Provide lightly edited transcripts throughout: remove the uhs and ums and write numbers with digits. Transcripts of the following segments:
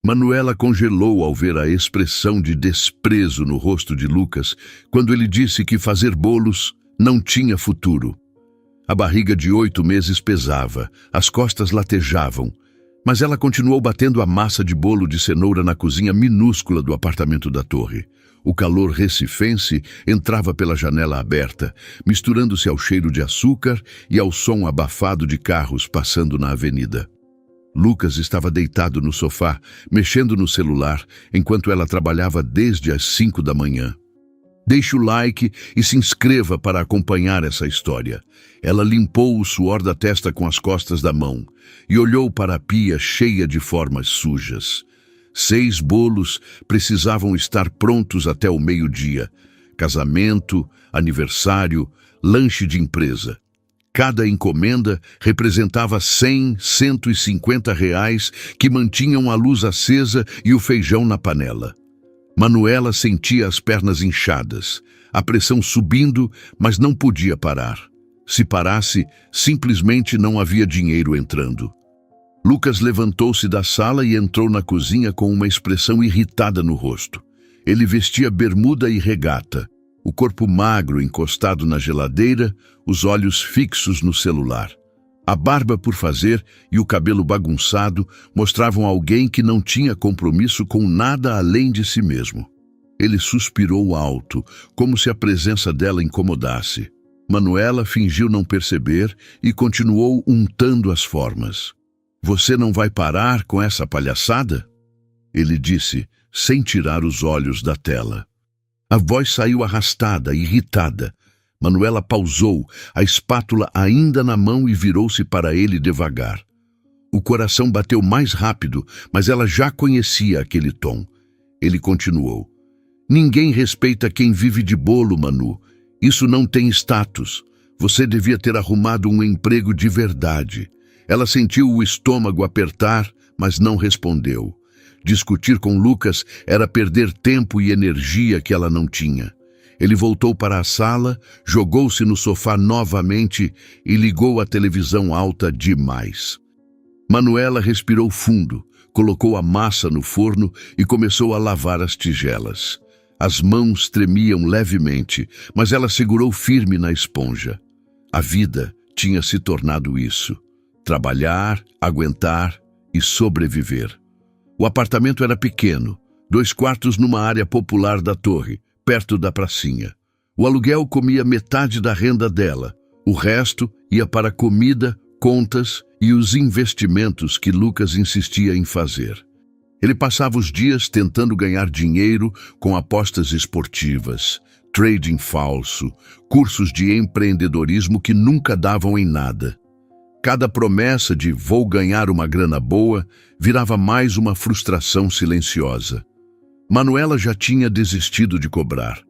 Manuela congelou ao ver a expressão de desprezo no rosto de Lucas quando ele disse que fazer bolos não tinha futuro. A barriga de 8 meses pesava, as costas latejavam, mas ela continuou batendo a massa de bolo de cenoura na cozinha minúscula do apartamento da torre. O calor recifense entrava pela janela aberta, misturando-se ao cheiro de açúcar e ao som abafado de carros passando na avenida. Lucas estava deitado no sofá, mexendo no celular, enquanto ela trabalhava desde as 5 da manhã. Deixe o like e se inscreva para acompanhar essa história. Ela limpou o suor da testa com as costas da mão e olhou para a pia cheia de formas sujas. 6 bolos precisavam estar prontos até o meio-dia. Casamento, aniversário, lanche de empresa. Cada encomenda representava 100, R$ 150 que mantinham a luz acesa e o feijão na panela. Manuela sentia as pernas inchadas, a pressão subindo, mas não podia parar. Se parasse, simplesmente não havia dinheiro entrando. Lucas levantou-se da sala e entrou na cozinha com uma expressão irritada no rosto. Ele vestia bermuda e regata, o corpo magro encostado na geladeira, os olhos fixos no celular. A barba por fazer e o cabelo bagunçado mostravam alguém que não tinha compromisso com nada além de si mesmo. Ele suspirou alto, como se a presença dela incomodasse. Manuela fingiu não perceber e continuou untando as formas. "Você não vai parar com essa palhaçada?" Ele disse, sem tirar os olhos da tela. A voz saiu arrastada, irritada. Manuela pausou, a espátula ainda na mão, e virou-se para ele devagar. O coração bateu mais rápido, mas ela já conhecia aquele tom. Ele continuou. "Ninguém respeita quem vive de bolo, Manu. Isso não tem status. Você devia ter arrumado um emprego de verdade." Ela sentiu o estômago apertar, mas não respondeu. Discutir com Lucas era perder tempo e energia que ela não tinha. Ele voltou para a sala, jogou-se no sofá novamente e ligou a televisão alta demais. Manuela respirou fundo, colocou a massa no forno e começou a lavar as tigelas. As mãos tremiam levemente, mas ela segurou firme na esponja. A vida tinha se tornado isso: trabalhar, aguentar e sobreviver. O apartamento era pequeno, 2 quartos numa área popular da torre, perto da pracinha. O aluguel comia metade da renda dela. O resto ia para comida, contas e os investimentos que Lucas insistia em fazer. Ele passava os dias tentando ganhar dinheiro com apostas esportivas, trading falso, cursos de empreendedorismo que nunca davam em nada. Cada promessa de "vou ganhar uma grana boa" virava mais uma frustração silenciosa. Manuela já tinha desistido de cobrar.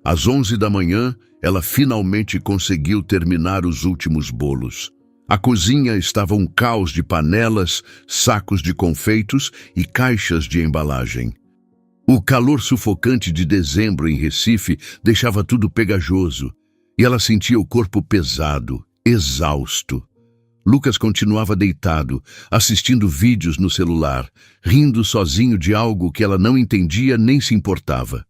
Às 11 da manhã, ela finalmente conseguiu terminar os últimos bolos. A cozinha estava um caos de panelas, sacos de confeitos e caixas de embalagem. O calor sufocante de dezembro em Recife deixava tudo pegajoso, e ela sentia o corpo pesado, exausto. Lucas continuava deitado, assistindo vídeos no celular, rindo sozinho de algo que ela não entendia nem se importava.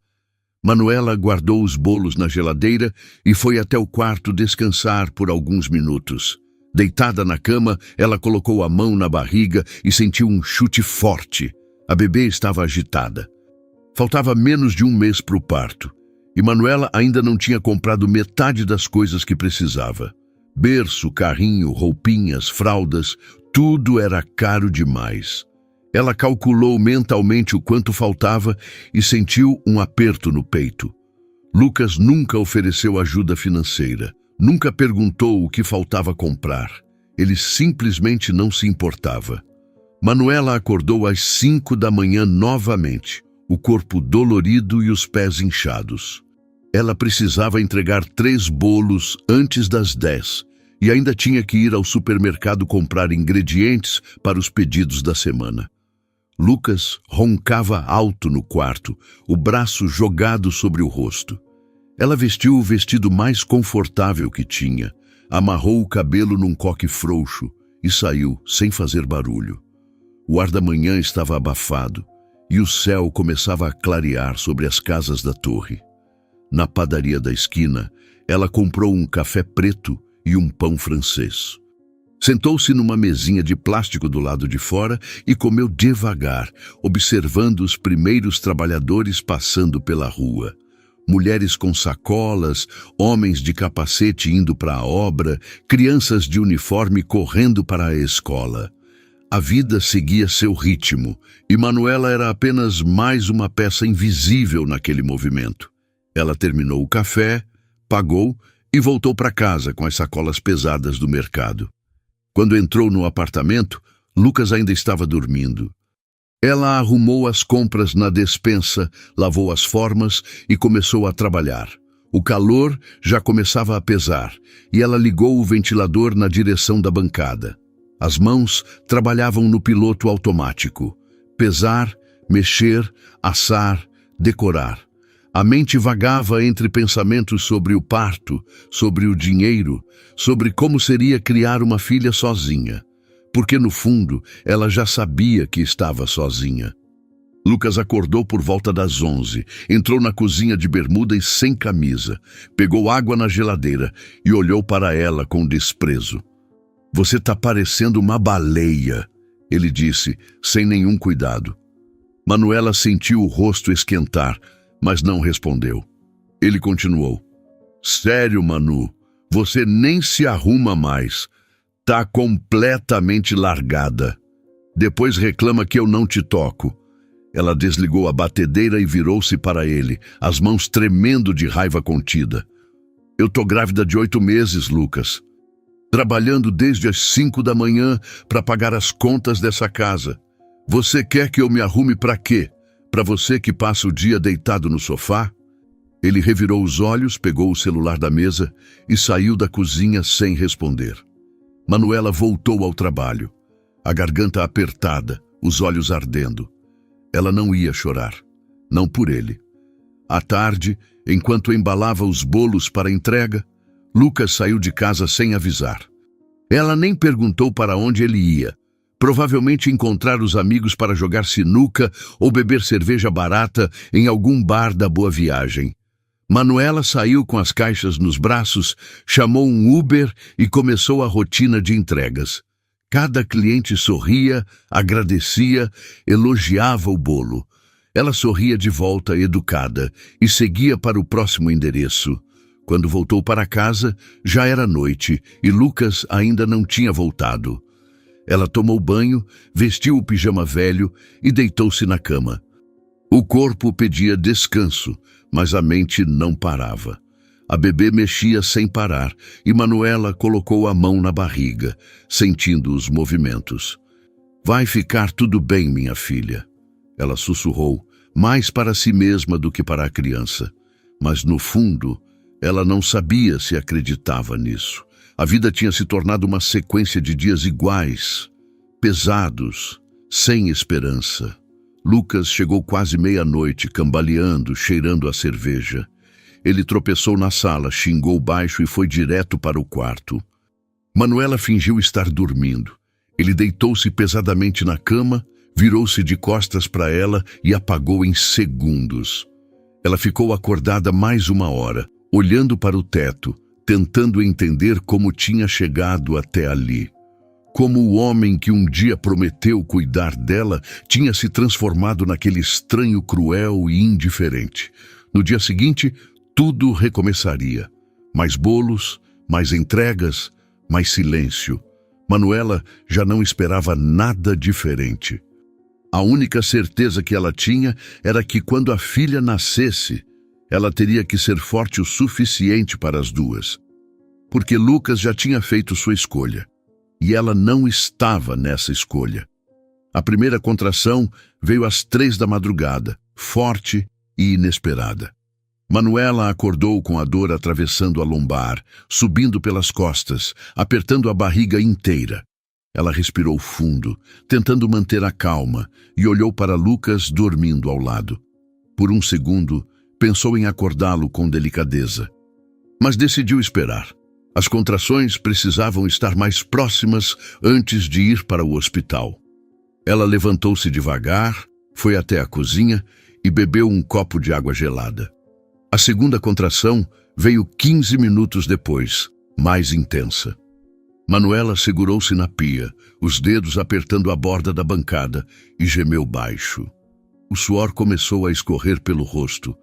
Manuela guardou os bolos na geladeira e foi até o quarto descansar por alguns minutos. Deitada na cama, ela colocou a mão na barriga e sentiu um chute forte. A bebê estava agitada. Faltava menos de um mês para o parto, e Manuela ainda não tinha comprado metade das coisas que precisava. Berço, carrinho, roupinhas, fraldas, tudo era caro demais. Ela calculou mentalmente o quanto faltava e sentiu um aperto no peito. Lucas nunca ofereceu ajuda financeira, nunca perguntou o que faltava comprar. Ele simplesmente não se importava. Manuela acordou às 5 da manhã novamente, o corpo dolorido e os pés inchados. Ela precisava entregar 3 bolos antes das 10 e ainda tinha que ir ao supermercado comprar ingredientes para os pedidos da semana. Lucas roncava alto no quarto, o braço jogado sobre o rosto. Ela vestiu o vestido mais confortável que tinha, amarrou o cabelo num coque frouxo e saiu sem fazer barulho. O ar da manhã estava abafado e o céu começava a clarear sobre as casas da torre. Na padaria da esquina, ela comprou um café preto e um pão francês. Sentou-se numa mesinha de plástico do lado de fora e comeu devagar, observando os primeiros trabalhadores passando pela rua. Mulheres com sacolas, homens de capacete indo para a obra, crianças de uniforme correndo para a escola. A vida seguia seu ritmo e Manuela era apenas mais uma peça invisível naquele movimento. Ela terminou o café, pagou e voltou para casa com as sacolas pesadas do mercado. Quando entrou no apartamento, Lucas ainda estava dormindo. Ela arrumou as compras na despensa, lavou as formas e começou a trabalhar. O calor já começava a pesar e ela ligou o ventilador na direção da bancada. As mãos trabalhavam no piloto automático. Pesar, mexer, assar, decorar. A mente vagava entre pensamentos sobre o parto, sobre o dinheiro, sobre como seria criar uma filha sozinha. Porque, no fundo, ela já sabia que estava sozinha. Lucas acordou por volta das 11, entrou na cozinha de bermuda e sem camisa, pegou água na geladeira e olhou para ela com desprezo. "Você tá parecendo uma baleia", ele disse, sem nenhum cuidado. Manuela sentiu o rosto esquentar, mas não respondeu. Ele continuou. "Sério, Manu, você nem se arruma mais. Tá completamente largada. Depois reclama que eu não te toco." Ela desligou a batedeira e virou-se para ele, as mãos tremendo de raiva contida. "Eu tô grávida de 8 meses, Lucas. Trabalhando desde as 5 da manhã para pagar as contas dessa casa. Você quer que eu me arrume para quê? Para você que passa o dia deitado no sofá?" Ele revirou os olhos, pegou o celular da mesa e saiu da cozinha sem responder. Manuela voltou ao trabalho, a garganta apertada, os olhos ardendo. Ela não ia chorar, não por ele. À tarde, enquanto embalava os bolos para entrega, Lucas saiu de casa sem avisar. Ela nem perguntou para onde ele ia. Provavelmente encontrar os amigos para jogar sinuca ou beber cerveja barata em algum bar da Boa Viagem. Manuela saiu com as caixas nos braços, chamou um Uber e começou a rotina de entregas. Cada cliente sorria, agradecia, elogiava o bolo. Ela sorria de volta, educada, e seguia para o próximo endereço. Quando voltou para casa, já era noite e Lucas ainda não tinha voltado. Ela tomou banho, vestiu o pijama velho e deitou-se na cama. O corpo pedia descanso, mas a mente não parava. A bebê mexia sem parar e Manuela colocou a mão na barriga, sentindo os movimentos. "Vai ficar tudo bem, minha filha." Ela sussurrou, mais para si mesma do que para a criança. Mas, no fundo, ela não sabia se acreditava nisso. A vida tinha se tornado uma sequência de dias iguais, pesados, sem esperança. Lucas chegou quase meia-noite, cambaleando, cheirando a cerveja. Ele tropeçou na sala, xingou baixo e foi direto para o quarto. Manuela fingiu estar dormindo. Ele deitou-se pesadamente na cama, virou-se de costas para ela e apagou em segundos. Ela ficou acordada mais 1 hora, olhando para o teto, tentando entender como tinha chegado até ali. Como o homem que um dia prometeu cuidar dela tinha se transformado naquele estranho cruel e indiferente. No dia seguinte, tudo recomeçaria. Mais bolos, mais entregas, mais silêncio. Manuela já não esperava nada diferente. A única certeza que ela tinha era que quando a filha nascesse, ela teria que ser forte o suficiente para as duas. Porque Lucas já tinha feito sua escolha. E ela não estava nessa escolha. A primeira contração veio às 3 da madrugada, forte e inesperada. Manuela acordou com a dor atravessando a lombar, subindo pelas costas, apertando a barriga inteira. Ela respirou fundo, tentando manter a calma, e olhou para Lucas dormindo ao lado. Por um segundo, pensou em acordá-lo com delicadeza. Mas decidiu esperar. As contrações precisavam estar mais próximas antes de ir para o hospital. Ela levantou-se devagar, foi até a cozinha e bebeu um copo de água gelada. A segunda contração veio 15 minutos depois, mais intensa. Manuela segurou-se na pia, os dedos apertando a borda da bancada, e gemeu baixo. O suor começou a escorrer pelo rosto,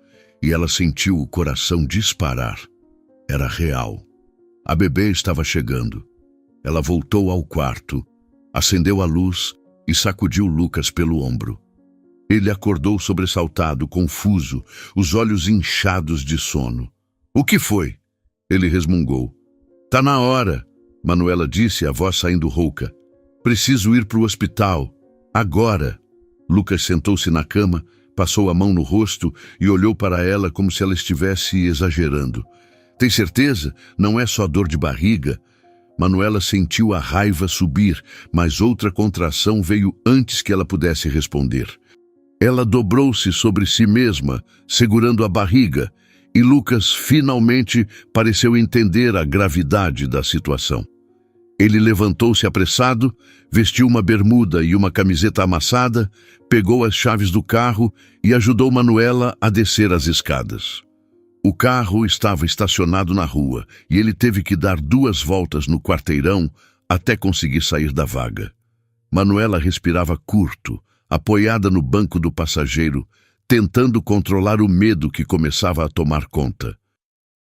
e ela sentiu o coração disparar. Era real. A bebê estava chegando. Ela voltou ao quarto, acendeu a luz e sacudiu Lucas pelo ombro. Ele acordou sobressaltado, confuso, os olhos inchados de sono. "O que foi?" Ele resmungou. "Tá na hora", Manuela disse, a voz saindo rouca. "Preciso ir para o hospital. Agora." Lucas sentou-se na cama, passou a mão no rosto e olhou para ela como se ela estivesse exagerando. "Tem certeza? Não é só dor de barriga?" Manuela sentiu a raiva subir, mas outra contração veio antes que ela pudesse responder. Ela dobrou-se sobre si mesma, segurando a barriga, e Lucas finalmente pareceu entender a gravidade da situação. Ele levantou-se apressado, vestiu uma bermuda e uma camiseta amassada, pegou as chaves do carro e ajudou Manuela a descer as escadas. O carro estava estacionado na rua e ele teve que dar 2 voltas no quarteirão até conseguir sair da vaga. Manuela respirava curto, apoiada no banco do passageiro, tentando controlar o medo que começava a tomar conta.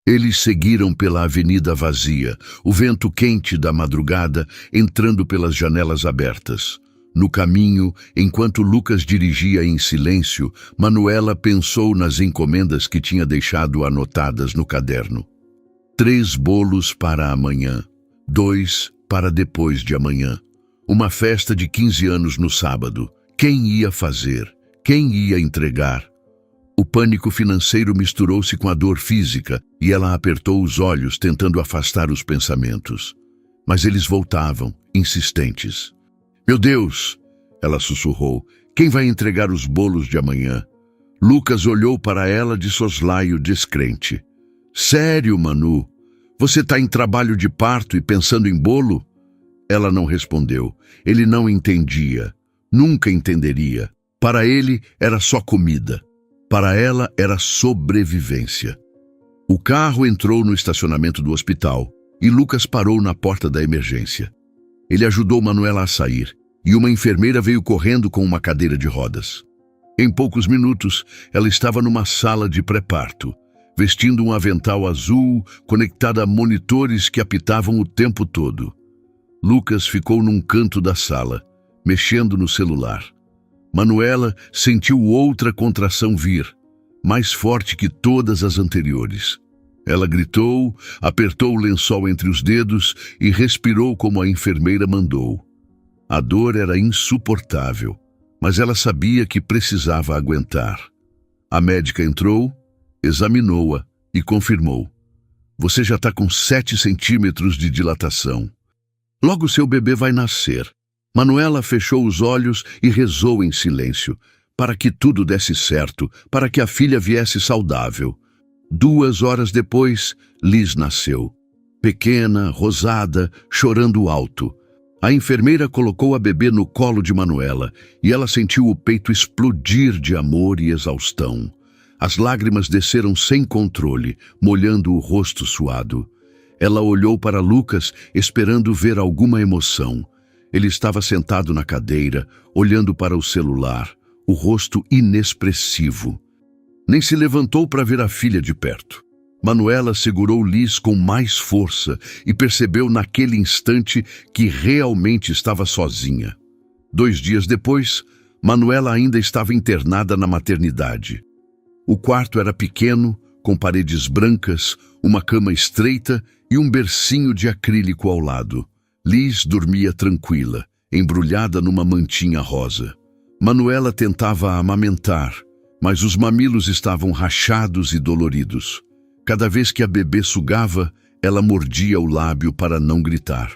Eles seguiram pela avenida vazia, o vento quente da madrugada entrando pelas janelas abertas. No caminho, enquanto Lucas dirigia em silêncio, Manuela pensou nas encomendas que tinha deixado anotadas no caderno. 3 bolos para amanhã, 2 para depois de amanhã. Uma festa de 15 anos no sábado. Quem ia fazer? Quem ia entregar? O pânico financeiro misturou-se com a dor física e ela apertou os olhos tentando afastar os pensamentos. Mas eles voltavam, insistentes. "Meu Deus!" ela sussurrou. "Quem vai entregar os bolos de amanhã?" Lucas olhou para ela de soslaio descrente. "Sério, Manu? Você está em trabalho de parto e pensando em bolo?" Ela não respondeu. Ele não entendia. Nunca entenderia. Para ele era só comida. Para ela era sobrevivência. O carro entrou no estacionamento do hospital e Lucas parou na porta da emergência. Ele ajudou Manuela a sair e uma enfermeira veio correndo com uma cadeira de rodas. Em poucos minutos, ela estava numa sala de pré-parto, vestindo um avental azul conectado a monitores que apitavam o tempo todo. Lucas ficou num canto da sala, mexendo no celular. Manuela sentiu outra contração vir, mais forte que todas as anteriores. Ela gritou, apertou o lençol entre os dedos e respirou como a enfermeira mandou. A dor era insuportável, mas ela sabia que precisava aguentar. A médica entrou, examinou-a e confirmou. "Você já está com 7 centímetros de dilatação. Logo seu bebê vai nascer." Manuela fechou os olhos e rezou em silêncio, para que tudo desse certo, para que a filha viesse saudável. 2 horas depois, Liz nasceu. Pequena, rosada, chorando alto. A enfermeira colocou a bebê no colo de Manuela e ela sentiu o peito explodir de amor e exaustão. As lágrimas desceram sem controle, molhando o rosto suado. Ela olhou para Lucas, esperando ver alguma emoção. Ele estava sentado na cadeira, olhando para o celular, o rosto inexpressivo. Nem se levantou para ver a filha de perto. Manuela segurou Liz com mais força e percebeu naquele instante que realmente estava sozinha. 2 dias depois, Manuela ainda estava internada na maternidade. O quarto era pequeno, com paredes brancas, uma cama estreita e um bercinho de acrílico ao lado. Liz dormia tranquila, embrulhada numa mantinha rosa. Manuela tentava amamentar, mas os mamilos estavam rachados e doloridos. Cada vez que a bebê sugava, ela mordia o lábio para não gritar.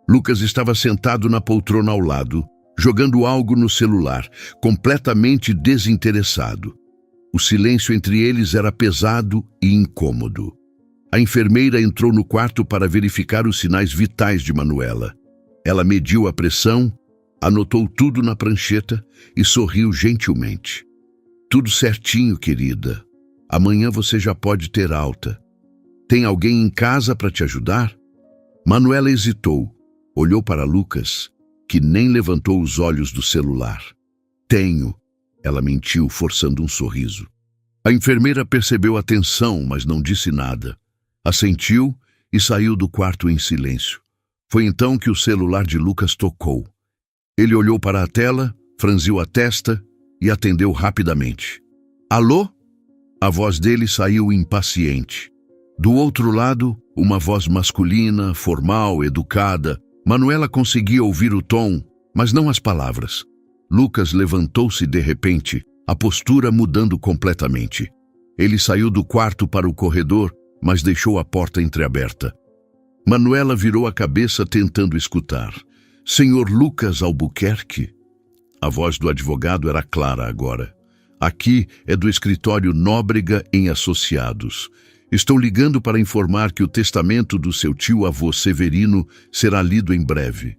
Lucas estava sentado na poltrona ao lado, jogando algo no celular, completamente desinteressado. O silêncio entre eles era pesado e incômodo. A enfermeira entrou no quarto para verificar os sinais vitais de Manuela. Ela mediu a pressão, Anotou tudo na prancheta e sorriu gentilmente. Tudo certinho, querida. Amanhã você já pode ter alta. Tem alguém em casa para te ajudar? Manuela hesitou, olhou para Lucas, que nem levantou os olhos do celular. Tenho, ela mentiu, forçando um sorriso. A enfermeira percebeu a tensão, mas não disse nada. Assentiu e saiu do quarto em silêncio. Foi então que o celular de Lucas tocou. Ele olhou para a tela, franziu a testa e atendeu rapidamente. Alô? A voz dele saiu impaciente. Do outro lado, uma voz masculina, formal, educada. Manuela conseguia ouvir o tom, mas não as palavras. Lucas levantou-se de repente, a postura mudando completamente. Ele saiu do quarto para o corredor, mas deixou a porta entreaberta. Manuela virou a cabeça tentando escutar. Senhor Lucas Albuquerque? A voz do advogado era clara agora. Aqui é do escritório Nóbrega em Associados. Estou ligando para informar que o testamento do seu tio-avô Severino será lido em breve.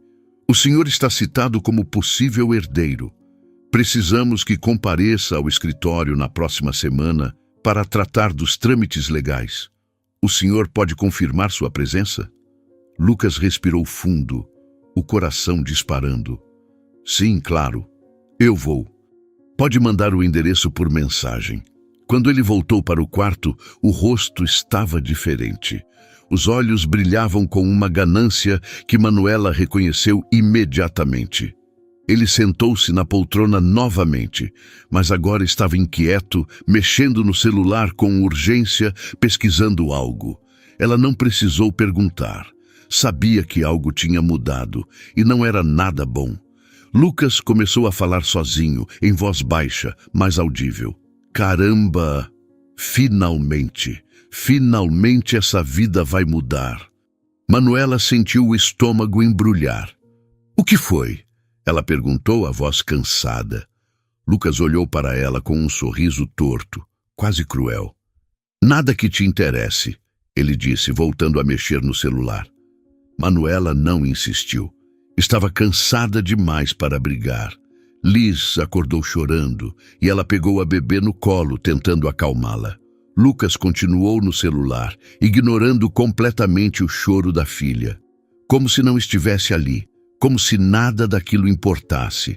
O senhor está citado como possível herdeiro. Precisamos que compareça ao escritório na próxima semana para tratar dos trâmites legais. O senhor pode confirmar sua presença? Lucas respirou fundo, o coração disparando. Sim, claro. Eu vou. Pode mandar o endereço por mensagem. Quando ele voltou para o quarto, o rosto estava diferente. Os olhos brilhavam com uma ganância que Manuela reconheceu imediatamente. Ele sentou-se na poltrona novamente, mas agora estava inquieto, mexendo no celular com urgência, pesquisando algo. Ela não precisou perguntar. Sabia que algo tinha mudado, e não era nada bom. Lucas começou a falar sozinho, em voz baixa, mas audível. Caramba! Finalmente essa vida vai mudar. Manuela sentiu o estômago embrulhar. O que foi? Ela perguntou, a voz cansada. Lucas olhou para ela com um sorriso torto, quase cruel. Nada que te interesse, ele disse, voltando a mexer no celular. Manuela não insistiu. Estava cansada demais para brigar. Liz acordou chorando e ela pegou a bebê no colo, tentando acalmá-la. Lucas continuou no celular, ignorando completamente o choro da filha. Como se não estivesse ali, como se nada daquilo importasse.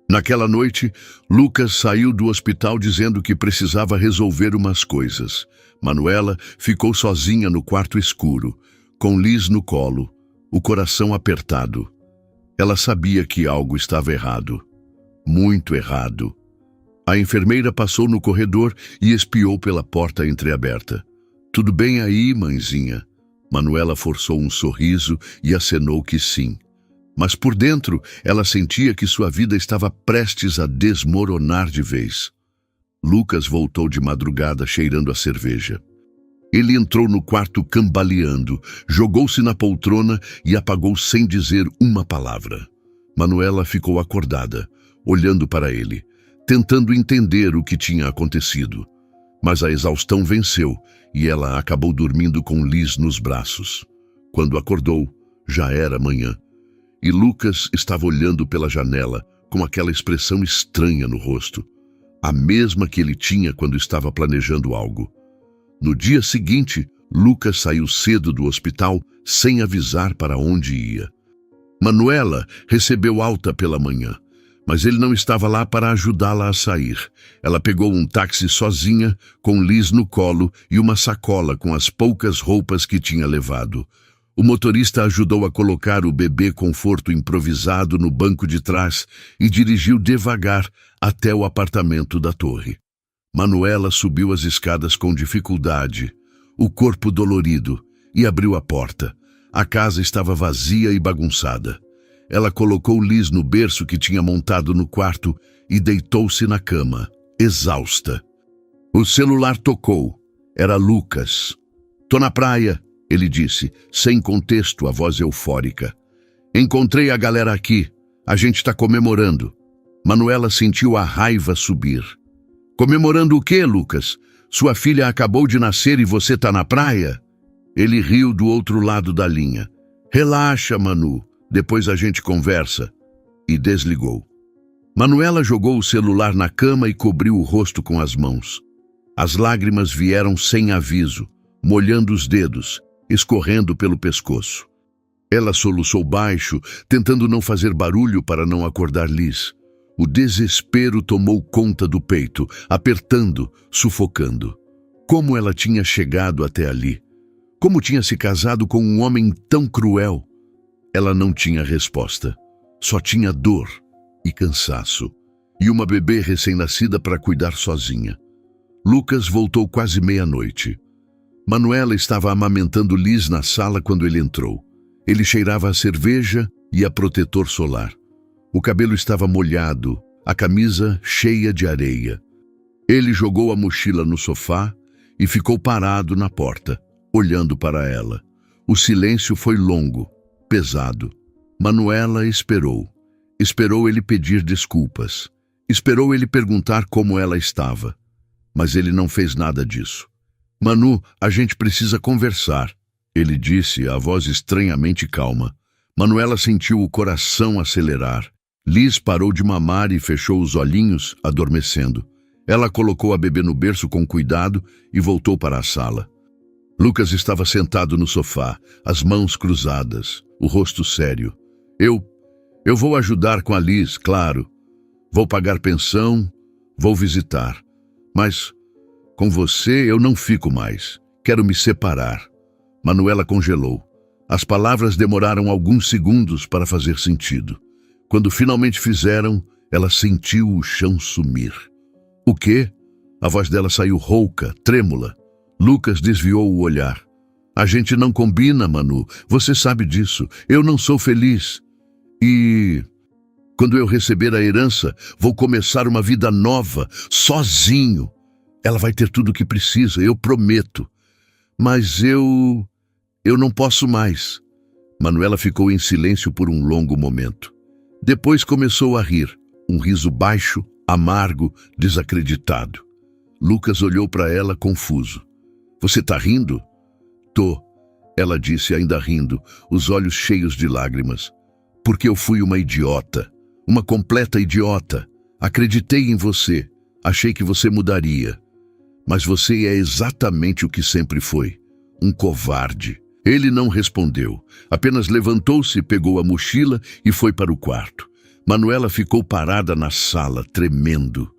Naquela noite, Lucas saiu do hospital dizendo que precisava resolver umas coisas. Manuela ficou sozinha no quarto escuro, com Liz no colo, o coração apertado. Ela sabia que algo estava errado. Muito errado. A enfermeira passou no corredor e espiou pela porta entreaberta. Tudo bem aí, mãezinha? Manuela forçou um sorriso e acenou que sim. Mas por dentro, ela sentia que sua vida estava prestes a desmoronar de vez. Lucas voltou de madrugada cheirando a cerveja. Ele entrou no quarto cambaleando, jogou-se na poltrona e apagou sem dizer uma palavra. Manuela ficou acordada, olhando para ele, tentando entender o que tinha acontecido. Mas a exaustão venceu e ela acabou dormindo com Liz nos braços. Quando acordou, já era manhã. E Lucas estava olhando pela janela com aquela expressão estranha no rosto, a mesma que ele tinha quando estava planejando algo. No dia seguinte, Lucas saiu cedo do hospital sem avisar para onde ia. Manuela recebeu alta pela manhã, mas ele não estava lá para ajudá-la a sair. Ela pegou um táxi sozinha, com Liz no colo e uma sacola com as poucas roupas que tinha levado. O motorista ajudou a colocar o bebê conforto improvisado no banco de trás e dirigiu devagar até o apartamento da torre. Manuela subiu as escadas com dificuldade, o corpo dolorido, e abriu a porta. A casa estava vazia e bagunçada. Ela colocou Liz no berço que tinha montado no quarto e deitou-se na cama, exausta. O celular tocou. Era Lucas. "Tô na praia", ele disse, sem contexto, a voz eufórica. "Encontrei a galera aqui. A gente tá comemorando." Manuela sentiu a raiva subir. "Comemorando o quê, Lucas? Sua filha acabou de nascer e você tá na praia?" Ele riu do outro lado da linha. "Relaxa, Manu. Depois a gente conversa." e desligou. Manuela jogou o celular na cama e cobriu o rosto com as mãos. As lágrimas vieram sem aviso, molhando os dedos, escorrendo pelo pescoço. Ela soluçou baixo, tentando não fazer barulho para não acordar Liz. O desespero tomou conta do peito, apertando, sufocando. Como ela tinha chegado até ali? Como tinha se casado com um homem tão cruel? Ela não tinha resposta. Só tinha dor e cansaço. E uma bebê recém-nascida para cuidar sozinha. Lucas voltou quase meia-noite. Manuela estava amamentando Liz na sala quando ele entrou. Ele cheirava a cerveja e a protetor solar. O cabelo estava molhado, a camisa cheia de areia. Ele jogou a mochila no sofá e ficou parado na porta, olhando para ela. O silêncio foi longo, pesado. Manuela esperou. Esperou ele pedir desculpas. Esperou ele perguntar como ela estava. Mas ele não fez nada disso. Manu, a gente precisa conversar, ele disse, a voz estranhamente calma. Manuela sentiu o coração acelerar. Liz parou de mamar e fechou os olhinhos, adormecendo. Ela colocou a bebê no berço com cuidado e voltou para a sala. Lucas estava sentado no sofá, as mãos cruzadas, o rosto sério. Eu vou ajudar com a Liz, claro. Vou pagar pensão, vou visitar. Mas com você eu não fico mais. Quero me separar. Manuela congelou. As palavras demoraram alguns segundos para fazer sentido. Quando finalmente fizeram, ela sentiu o chão sumir. O quê? A voz dela saiu rouca, trêmula. Lucas desviou o olhar. A gente não combina, Manu. Você sabe disso. Eu não sou feliz. E quando eu receber a herança, vou começar uma vida nova, sozinho. Ela vai ter tudo o que precisa, eu prometo. Mas eu não posso mais. Manuela ficou em silêncio por um longo momento. Depois começou a rir, um riso baixo, amargo, desacreditado. Lucas olhou para ela confuso. Você tá rindo? Tô, ela disse ainda rindo, os olhos cheios de lágrimas. Porque eu fui uma idiota, uma completa idiota. Acreditei em você, achei que você mudaria. Mas você é exatamente o que sempre foi, um covarde. Ele não respondeu, apenas levantou-se, pegou a mochila e foi para o quarto. Manuela ficou parada na sala, tremendo.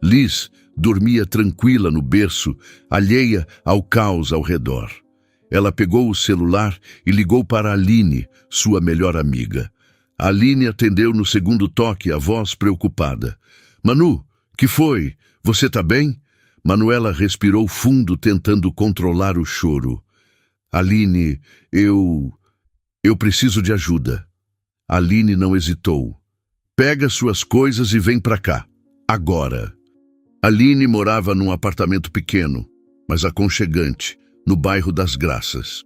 Liz dormia tranquila no berço, alheia ao caos ao redor. Ela pegou o celular e ligou para Aline, sua melhor amiga. Aline atendeu no segundo toque, a voz preocupada. Manu, que foi? Você tá bem? Manuela respirou fundo, tentando controlar o choro. Aline, eu preciso de ajuda. Aline não hesitou. Pega suas coisas e vem pra cá. Agora. Aline morava num apartamento pequeno, mas aconchegante, no bairro das Graças.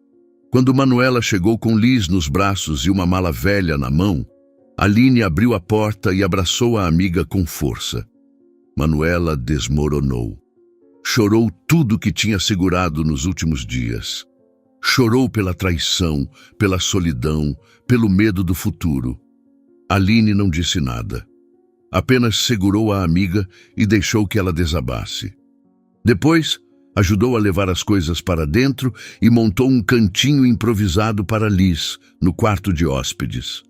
Quando Manuela chegou com Liz nos braços e uma mala velha na mão, Aline abriu a porta e abraçou a amiga com força. Manuela desmoronou. Chorou tudo que tinha segurado nos últimos dias. Chorou pela traição, pela solidão, pelo medo do futuro. Aline não disse nada. Apenas segurou a amiga e deixou que ela desabasse. Depois, ajudou a levar as coisas para dentro e montou um cantinho improvisado para Liz, no quarto de hóspedes.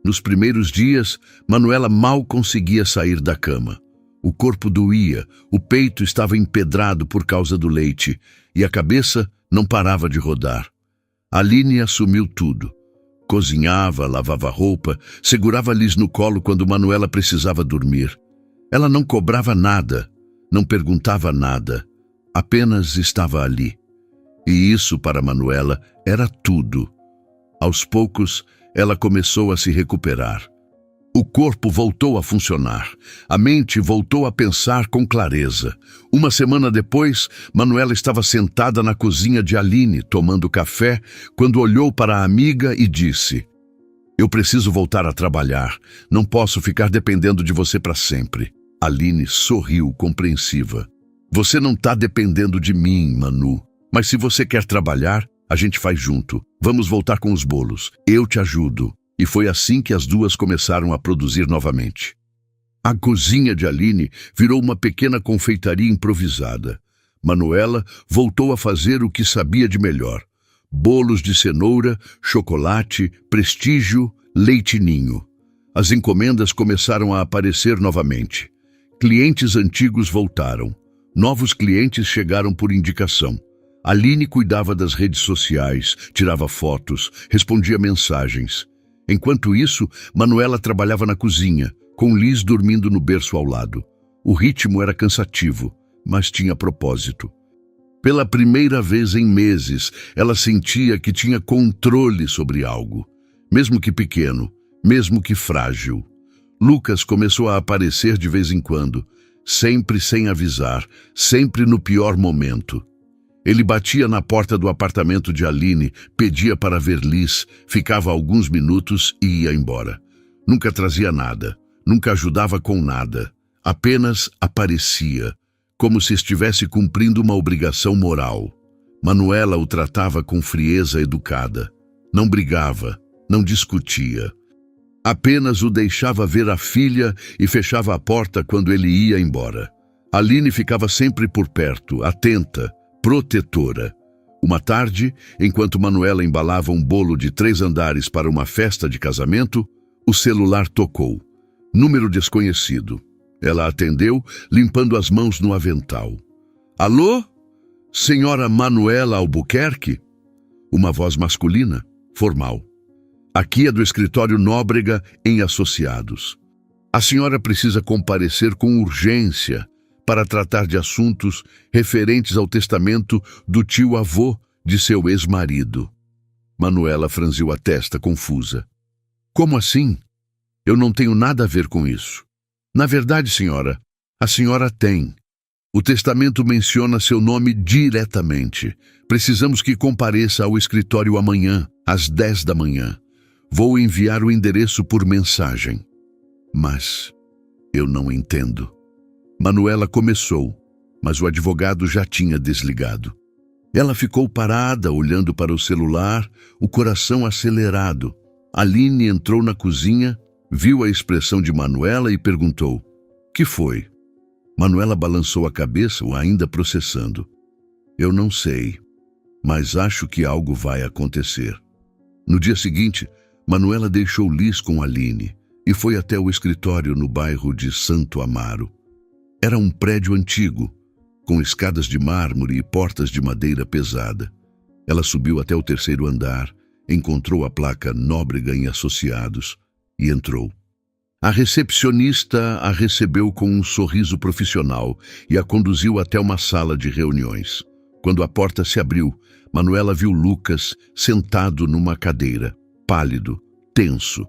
Nos primeiros dias, Manuela mal conseguia sair da cama. O corpo doía, o peito estava empedrado por causa do leite e a cabeça não parava de rodar. Aline assumiu tudo. Cozinhava, lavava roupa, segurava Liz no colo quando Manuela precisava dormir. Ela não cobrava nada, não perguntava nada, apenas estava ali. E isso, para Manuela, era tudo. Aos poucos, ela começou a se recuperar. O corpo voltou a funcionar. A mente voltou a pensar com clareza. Uma semana depois, Manuela estava sentada na cozinha de Aline, tomando café, quando olhou para a amiga e disse: Eu preciso voltar a trabalhar. Não posso ficar dependendo de você para sempre. Aline sorriu, compreensiva. Você não está dependendo de mim, Manu. Mas se você quer trabalhar, a gente faz junto. Vamos voltar com os bolos. Eu te ajudo. e foi assim que as duas começaram a produzir novamente. A cozinha de Aline virou uma pequena confeitaria improvisada. Manuela voltou a fazer o que sabia de melhor: bolos de cenoura, chocolate, prestígio, leite ninho. As encomendas começaram a aparecer novamente. Clientes antigos voltaram. Novos clientes chegaram por indicação. Aline cuidava das redes sociais, tirava fotos, respondia mensagens. Enquanto isso, Manuela trabalhava na cozinha, com Liz dormindo no berço ao lado. O ritmo era cansativo, mas tinha propósito. Pela primeira vez em meses, ela sentia que tinha controle sobre algo, mesmo que pequeno, mesmo que frágil. Lucas começou a aparecer de vez em quando, sempre sem avisar, sempre no pior momento. Ele batia na porta do apartamento de Aline, pedia para ver Liz, ficava alguns minutos e ia embora. Nunca trazia nada, nunca ajudava com nada, apenas aparecia, como se estivesse cumprindo uma obrigação moral. Manuela o tratava com frieza educada. Não brigava, não discutia. Apenas o deixava ver a filha e fechava a porta quando ele ia embora. Aline ficava sempre por perto, atenta, protetora. Uma tarde, enquanto Manuela embalava um bolo de 3 andares para uma festa de casamento, o celular tocou. Número desconhecido. Ela atendeu, limpando as mãos no avental. Alô? Senhora Manuela Albuquerque? Uma voz masculina, formal. Aqui é do escritório Nóbrega em Associados. A senhora precisa comparecer com urgência para tratar de assuntos referentes ao testamento do tio-avô de seu ex-marido. Manuela franziu a testa, confusa. Como assim? Eu não tenho nada a ver com isso. Na verdade, senhora, a senhora tem. O testamento menciona seu nome diretamente. Precisamos que compareça ao escritório amanhã, às 10 da manhã. Vou enviar o endereço por mensagem. Mas eu não entendo. Manuela começou, mas o advogado já tinha desligado. Ela ficou parada, olhando para o celular, o coração acelerado. Aline entrou na cozinha, viu a expressão de Manuela e perguntou: "Que foi?" Manuela balançou a cabeça, ainda processando. "Eu não sei, mas acho que algo vai acontecer." No dia seguinte, Manuela deixou Liz com Aline e foi até o escritório no bairro de Santo Amaro. Era um prédio antigo, com escadas de mármore e portas de madeira pesada. Ela subiu até o 3º andar, encontrou a placa Nóbrega em Associados e entrou. A recepcionista a recebeu com um sorriso profissional e a conduziu até uma sala de reuniões. Quando a porta se abriu, Manuela viu Lucas sentado numa cadeira, pálido, tenso.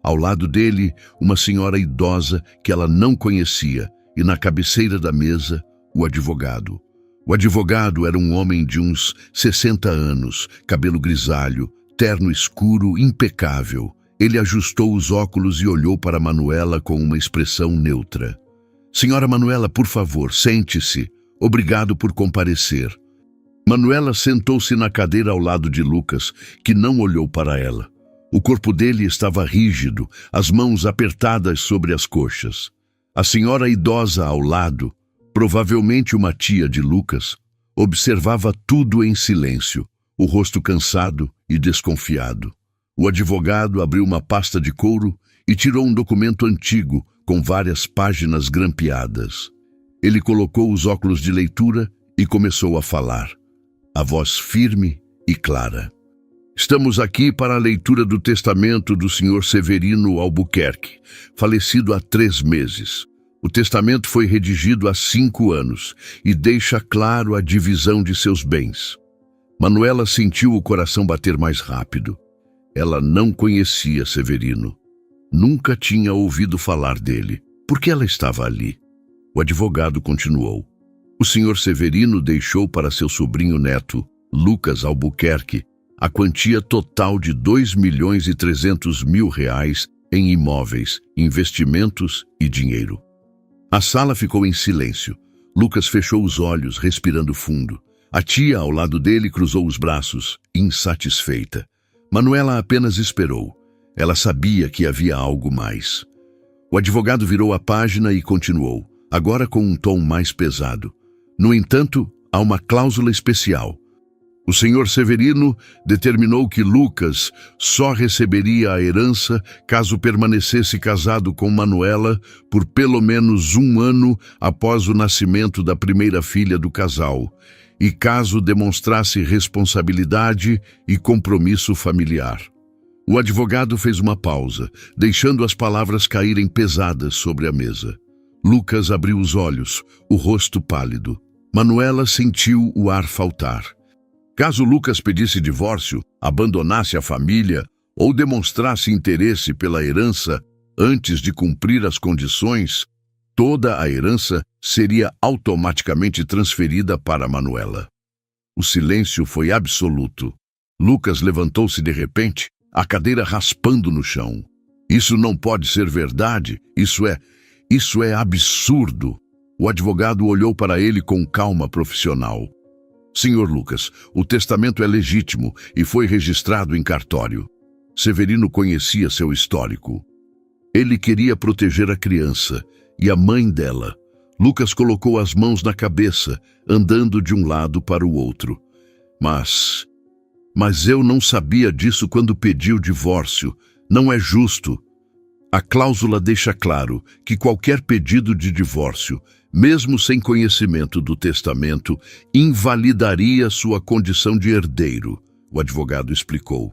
Ao lado dele, uma senhora idosa que ela não conhecia, e na cabeceira da mesa, o advogado. O advogado era um homem de uns 60 anos, cabelo grisalho, terno escuro, impecável. Ele ajustou os óculos e olhou para Manuela com uma expressão neutra. "Senhora Manuela, por favor, sente-se. Obrigado por comparecer." Manuela sentou-se na cadeira ao lado de Lucas, que não olhou para ela. O corpo dele estava rígido, as mãos apertadas sobre as coxas. A senhora idosa ao lado, provavelmente uma tia de Lucas, observava tudo em silêncio, o rosto cansado e desconfiado. O advogado abriu uma pasta de couro e tirou um documento antigo com várias páginas grampeadas. Ele colocou os óculos de leitura e começou a falar, a voz firme e clara. "Estamos aqui para a leitura do testamento do Sr. Severino Albuquerque, falecido há 3 meses. O testamento foi redigido há 5 anos e deixa claro a divisão de seus bens." Manuela sentiu o coração bater mais rápido. Ela não conhecia Severino. Nunca tinha ouvido falar dele. Por que ela estava ali? O advogado continuou. "O Sr. Severino deixou para seu sobrinho neto, Lucas Albuquerque, a quantia total de R$2.300.000 em imóveis, investimentos e dinheiro." A sala ficou em silêncio. Lucas fechou os olhos, respirando fundo. A tia, ao lado dele, cruzou os braços, insatisfeita. Manuela apenas esperou. Ela sabia que havia algo mais. O advogado virou a página e continuou, agora com um tom mais pesado. No entanto, há uma cláusula especial. O senhor Severino determinou que Lucas só receberia a herança caso permanecesse casado com Manuela por pelo menos 1 ano após o nascimento da primeira filha do casal, e caso demonstrasse responsabilidade e compromisso familiar. O advogado fez uma pausa, deixando as palavras caírem pesadas sobre a mesa. Lucas abriu os olhos, o rosto pálido. Manuela sentiu o ar faltar. Caso Lucas pedisse divórcio, abandonasse a família ou demonstrasse interesse pela herança antes de cumprir as condições, toda a herança seria automaticamente transferida para Manuela. O silêncio foi absoluto. Lucas levantou-se de repente, a cadeira raspando no chão. Isso não pode ser verdade, isso é absurdo. O advogado olhou para ele com calma profissional. Senhor Lucas, o testamento é legítimo e foi registrado em cartório. Severino conhecia seu histórico. Ele queria proteger a criança e a mãe dela. Lucas colocou as mãos na cabeça, andando de um lado para o outro. Mas eu não sabia disso quando pedi o divórcio. Não é justo. A cláusula deixa claro que qualquer pedido de divórcio, mesmo sem conhecimento do testamento, invalidaria sua condição de herdeiro, o advogado explicou.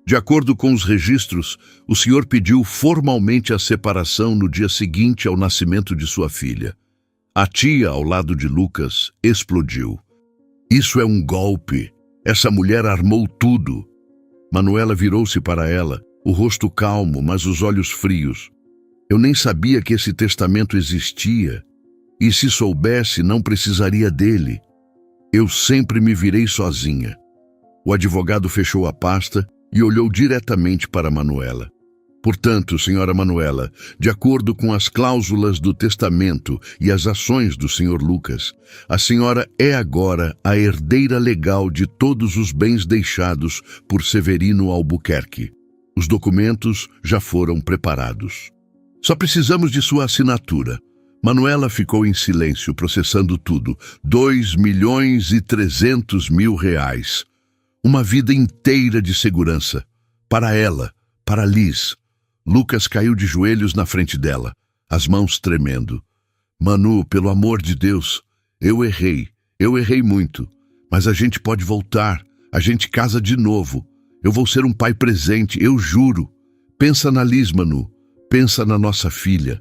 De acordo com os registros, o senhor pediu formalmente a separação no dia seguinte ao nascimento de sua filha. A tia, ao lado de Lucas, explodiu. Isso é um golpe. Essa mulher armou tudo. Manuela virou-se para ela, o rosto calmo, mas os olhos frios. Eu nem sabia que esse testamento existia. E se soubesse, não precisaria dele. Eu sempre me virei sozinha. O advogado fechou a pasta e olhou diretamente para Manuela. Portanto, senhora Manuela, de acordo com as cláusulas do testamento e as ações do senhor Lucas, a senhora é agora a herdeira legal de todos os bens deixados por Severino Albuquerque. Os documentos já foram preparados. Só precisamos de sua assinatura. Manuela ficou em silêncio, processando tudo. 2.300.000 reais. Uma vida inteira de segurança. Para ela, para Liz. Lucas caiu de joelhos na frente dela, as mãos tremendo. Manu, pelo amor de Deus, eu errei muito. Mas a gente pode voltar, a gente casa de novo. Eu vou ser um pai presente, eu juro. Pensa na Liz, Manu. Pensa na nossa filha.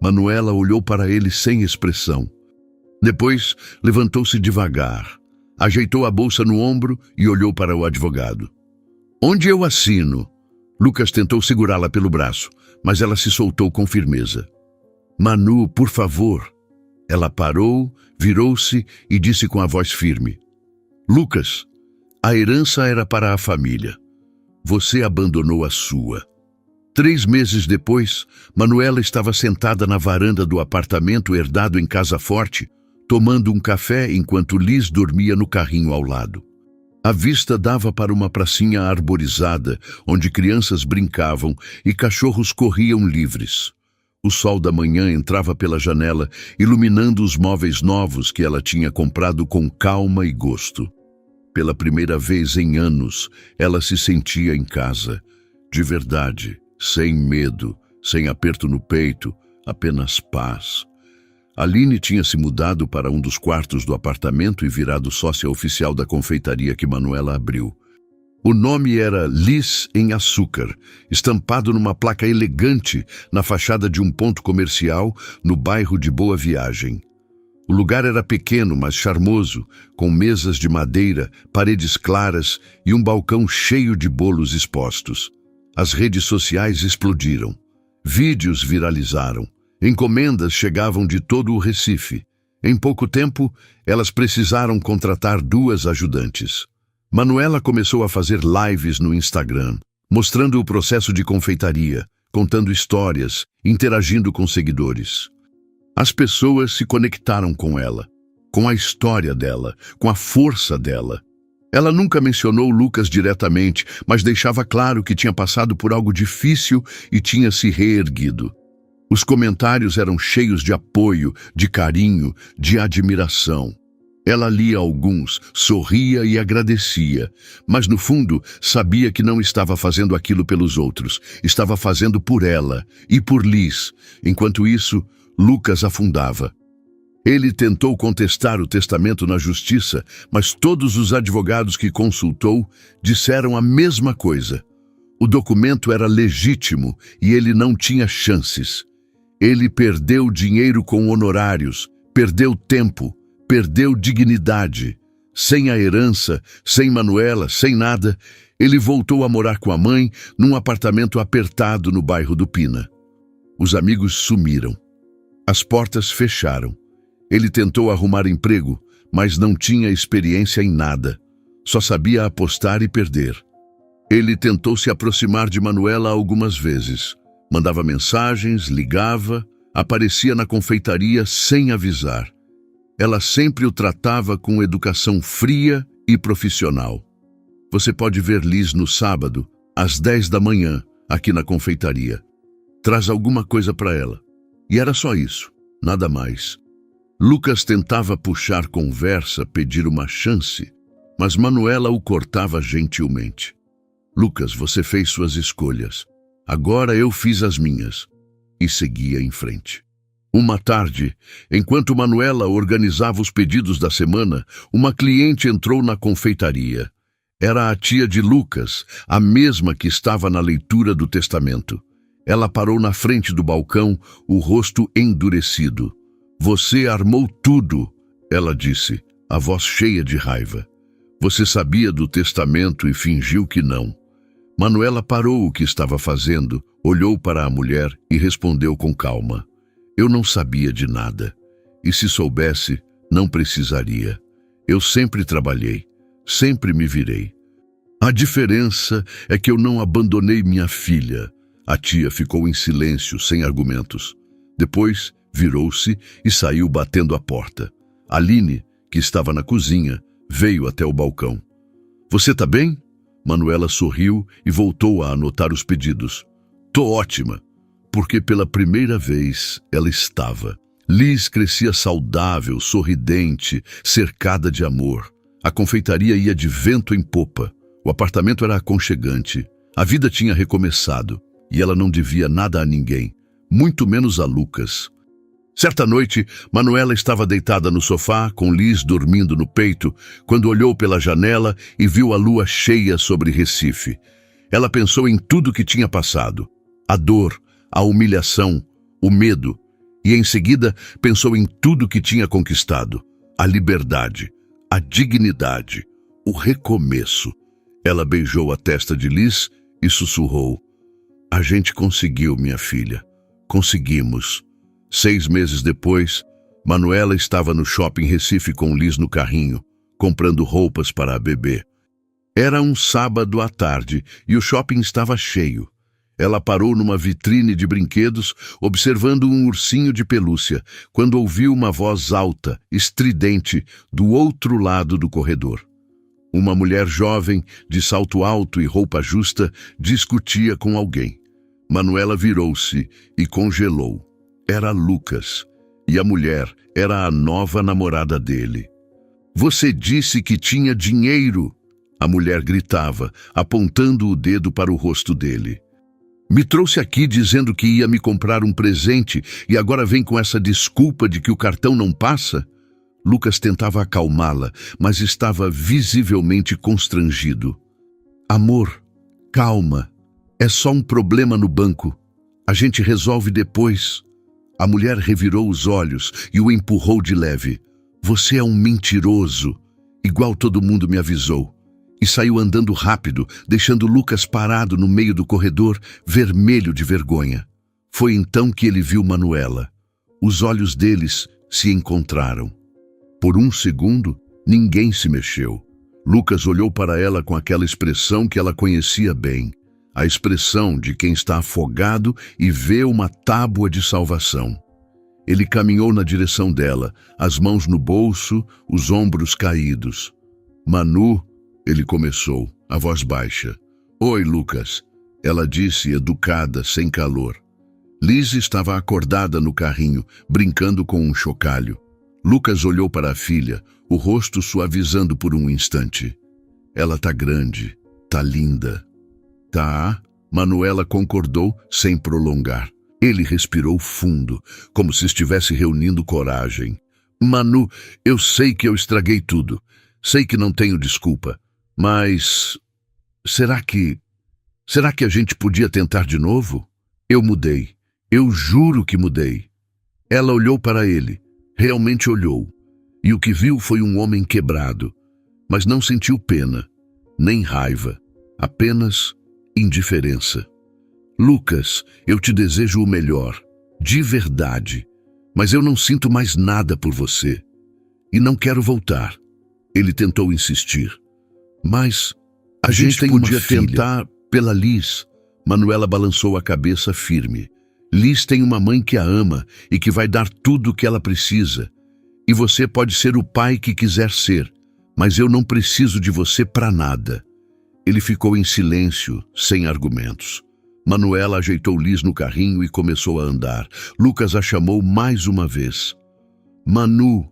Manuela olhou para ele sem expressão. Depois, levantou-se devagar, ajeitou a bolsa no ombro e olhou para o advogado. Onde eu assino? Lucas tentou segurá-la pelo braço, mas ela se soltou com firmeza. Manu, por favor. Ela parou, virou-se e disse com a voz firme. Lucas, a herança era para a família. Você abandonou a sua. 3 meses depois, Manuela estava sentada na varanda do apartamento herdado em Casa Forte, tomando um café enquanto Liz dormia no carrinho ao lado. A vista dava para uma pracinha arborizada, onde crianças brincavam e cachorros corriam livres. O sol da manhã entrava pela janela, iluminando os móveis novos que ela tinha comprado com calma e gosto. Pela primeira vez em anos, ela se sentia em casa, de verdade. Sem medo, sem aperto no peito, apenas paz. Aline tinha se mudado para um dos quartos do apartamento e virado sócia oficial da confeitaria que Manuela abriu. O nome era Liz em Açúcar, estampado numa placa elegante na fachada de um ponto comercial no bairro de Boa Viagem. O lugar era pequeno, mas charmoso, com mesas de madeira, paredes claras e um balcão cheio de bolos expostos. As redes sociais explodiram. Vídeos viralizaram. Encomendas chegavam de todo o Recife. Em pouco tempo, elas precisaram contratar 2 ajudantes. Manuela começou a fazer lives no Instagram, mostrando o processo de confeitaria, contando histórias, interagindo com seguidores. As pessoas se conectaram com ela, com a história dela, com a força dela. Ela nunca mencionou Lucas diretamente, mas deixava claro que tinha passado por algo difícil e tinha se reerguido. Os comentários eram cheios de apoio, de carinho, de admiração. Ela lia alguns, sorria e agradecia, mas no fundo sabia que não estava fazendo aquilo pelos outros, estava fazendo por ela e por Liz. Enquanto isso, Lucas afundava. Ele tentou contestar o testamento na justiça, mas todos os advogados que consultou disseram a mesma coisa. O documento era legítimo e ele não tinha chances. Ele perdeu dinheiro com honorários, perdeu tempo, perdeu dignidade. Sem a herança, sem Manuela, sem nada, ele voltou a morar com a mãe num apartamento apertado no bairro do Pina. Os amigos sumiram. As portas fecharam. Ele tentou arrumar emprego, mas não tinha experiência em nada. Só sabia apostar e perder. Ele tentou se aproximar de Manuela algumas vezes. Mandava mensagens, ligava, aparecia na confeitaria sem avisar. Ela sempre o tratava com educação fria e profissional. Você pode ver Liz no sábado, às 10 da manhã, aqui na confeitaria. Traz alguma coisa para ela. E era só isso, nada mais. Lucas tentava puxar conversa, pedir uma chance, mas Manuela o cortava gentilmente. Lucas, você fez suas escolhas. Agora eu fiz as minhas. E seguia em frente. Uma tarde, enquanto Manuela organizava os pedidos da semana, uma cliente entrou na confeitaria. Era a tia de Lucas, a mesma que estava na leitura do testamento. Ela parou na frente do balcão, o rosto endurecido. Você armou tudo, ela disse, a voz cheia de raiva. Você sabia do testamento e fingiu que não. Manuela parou o que estava fazendo, olhou para a mulher e respondeu com calma. Eu não sabia de nada. E se soubesse, não precisaria. Eu sempre trabalhei, sempre me virei. A diferença é que eu não abandonei minha filha. A tia ficou em silêncio, sem argumentos. Depois, virou-se e saiu batendo a porta. Aline, que estava na cozinha, veio até o balcão. Você tá bem? Manuela sorriu e voltou a anotar os pedidos. Tô ótima, porque pela primeira vez ela estava. Liz crescia saudável, sorridente, cercada de amor. A confeitaria ia de vento em popa. O apartamento era aconchegante. A vida tinha recomeçado e ela não devia nada a ninguém, muito menos a Lucas. Certa noite, Manuela estava deitada no sofá, com Liz dormindo no peito, quando olhou pela janela e viu a lua cheia sobre Recife. Ela pensou em tudo que tinha passado. A dor, a humilhação, o medo. E em seguida pensou em tudo que tinha conquistado. A liberdade, a dignidade, o recomeço. Ela beijou a testa de Liz e sussurrou. A gente conseguiu, minha filha. Conseguimos. 6 meses depois, Manuela estava no shopping Recife com Liz no carrinho, comprando roupas para a bebê. Era um sábado à tarde e o shopping estava cheio. Ela parou numa vitrine de brinquedos, observando um ursinho de pelúcia, quando ouviu uma voz alta, estridente, do outro lado do corredor. Uma mulher jovem, de salto alto e roupa justa, discutia com alguém. Manuela virou-se e congelou. Era Lucas, e a mulher era a nova namorada dele. Você disse que tinha dinheiro, a mulher gritava, apontando o dedo para o rosto dele. Me trouxe aqui dizendo que ia me comprar um presente e agora vem com essa desculpa de que o cartão não passa? Lucas tentava acalmá-la, mas estava visivelmente constrangido. Amor, calma, é só um problema no banco. A gente resolve depois. A mulher revirou os olhos e o empurrou de leve. Você é um mentiroso, igual todo mundo me avisou. E saiu andando rápido, deixando Lucas parado no meio do corredor, vermelho de vergonha. Foi então que ele viu Manuela. Os olhos deles se encontraram. Por um segundo, ninguém se mexeu. Lucas olhou para ela com aquela expressão que ela conhecia bem. A expressão de quem está afogado e vê uma tábua de salvação. Ele caminhou na direção dela, as mãos no bolso, os ombros caídos. Manu, Ele começou, a voz baixa. Oi, Lucas. Ela disse, educada, sem calor. Liz estava acordada no carrinho, brincando com um chocalho. Lucas olhou para a filha, o rosto suavizando por um instante. Ela tá grande, tá linda. Tá, Manuela concordou sem prolongar. Ele respirou fundo, como se estivesse reunindo coragem. Manu, eu sei que eu estraguei tudo. Sei que não tenho desculpa. Mas será que a gente podia tentar de novo? Eu mudei. Eu juro que mudei. Ela olhou para ele. Realmente olhou. E o que viu foi um homem quebrado. Mas não sentiu pena, nem raiva. Apenas indiferença. Lucas, eu te desejo o melhor. De verdade. Mas eu não sinto mais nada por você. E não quero voltar. Ele tentou insistir. Mas a gente podia tentar pela Liz. Manuela balançou a cabeça firme. Liz tem uma mãe que a ama e que vai dar tudo o que ela precisa. E você pode ser o pai que quiser ser, mas eu não preciso de você para nada. Ele ficou em silêncio, sem argumentos. Manuela ajeitou Liz no carrinho e começou a andar. Lucas a chamou mais uma vez. Manu.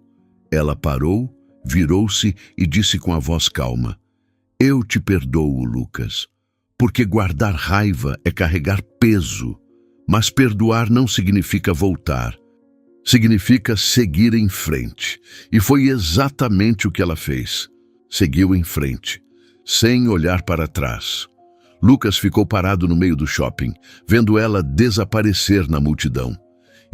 Ela parou, virou-se e disse com a voz calma. Eu te perdoo, Lucas, porque guardar raiva é carregar peso. Mas perdoar não significa voltar. Significa seguir em frente. E foi exatamente o que ela fez. Seguiu em frente, sem olhar para trás. Lucas ficou parado no meio do shopping, vendo ela desaparecer na multidão.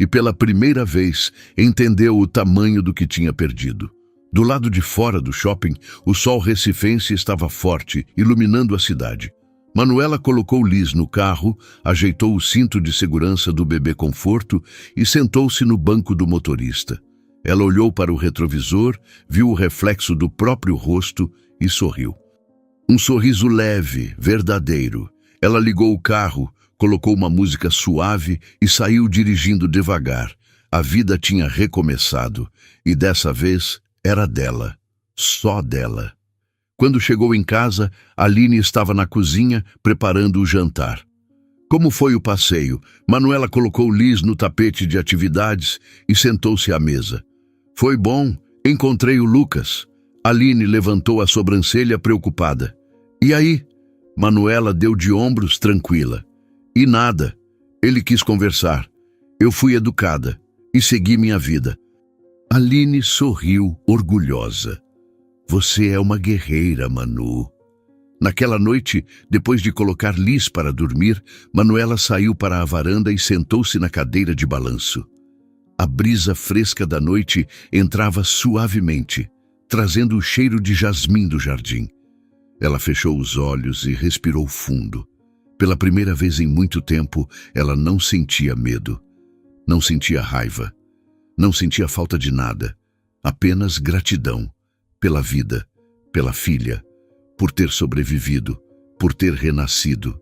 E pela primeira vez entendeu o tamanho do que tinha perdido. Do lado de fora do shopping, o sol recifense estava forte, iluminando a cidade. Manuela colocou Liz no carro, ajeitou o cinto de segurança do bebê conforto e sentou-se no banco do motorista. Ela olhou para o retrovisor, viu o reflexo do próprio rosto e sorriu. Um sorriso leve, verdadeiro. Ela ligou o carro, colocou uma música suave e saiu dirigindo devagar. A vida tinha recomeçado e dessa vez era dela, só dela. Quando chegou em casa, Aline estava na cozinha preparando o jantar. Como foi o passeio? Manuela colocou Liz no tapete de atividades e sentou-se à mesa. Foi bom, encontrei o Lucas. Aline levantou a sobrancelha preocupada. E aí? Manuela deu de ombros tranquila. E nada. Ele quis conversar. Eu fui educada e segui minha vida. Aline sorriu orgulhosa. Você é uma guerreira, Manu. Naquela noite, depois de colocar Liz para dormir, Manuela saiu para a varanda e sentou-se na cadeira de balanço. A brisa fresca da noite entrava suavemente, trazendo o cheiro de jasmim do jardim. Ela fechou os olhos e respirou fundo. Pela primeira vez em muito tempo, ela não sentia medo, não sentia raiva, não sentia falta de nada, apenas gratidão. Pela vida, pela filha, por ter sobrevivido, por ter renascido.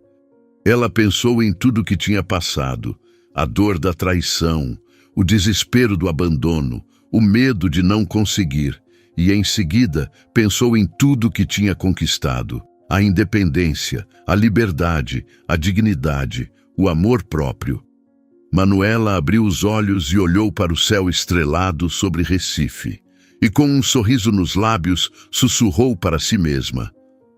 Ela pensou em tudo que tinha passado, a dor da traição, o desespero do abandono, o medo de não conseguir, e em seguida pensou em tudo que tinha conquistado, a independência, a liberdade, a dignidade, o amor próprio. Manuela abriu os olhos e olhou para o céu estrelado sobre Recife. E com um sorriso nos lábios, sussurrou para si mesma.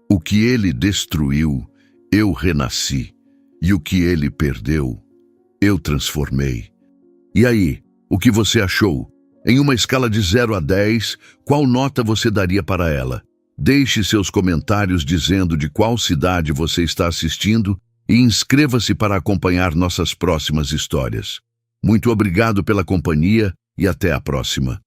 O que ele destruiu, eu renasci. E o que ele perdeu, eu transformei. E aí, o que você achou? Em uma escala de 0 a 10, qual nota você daria para ela? Deixe seus comentários dizendo de qual cidade você está assistindo e inscreva-se para acompanhar nossas próximas histórias. Muito obrigado pela companhia e até a próxima.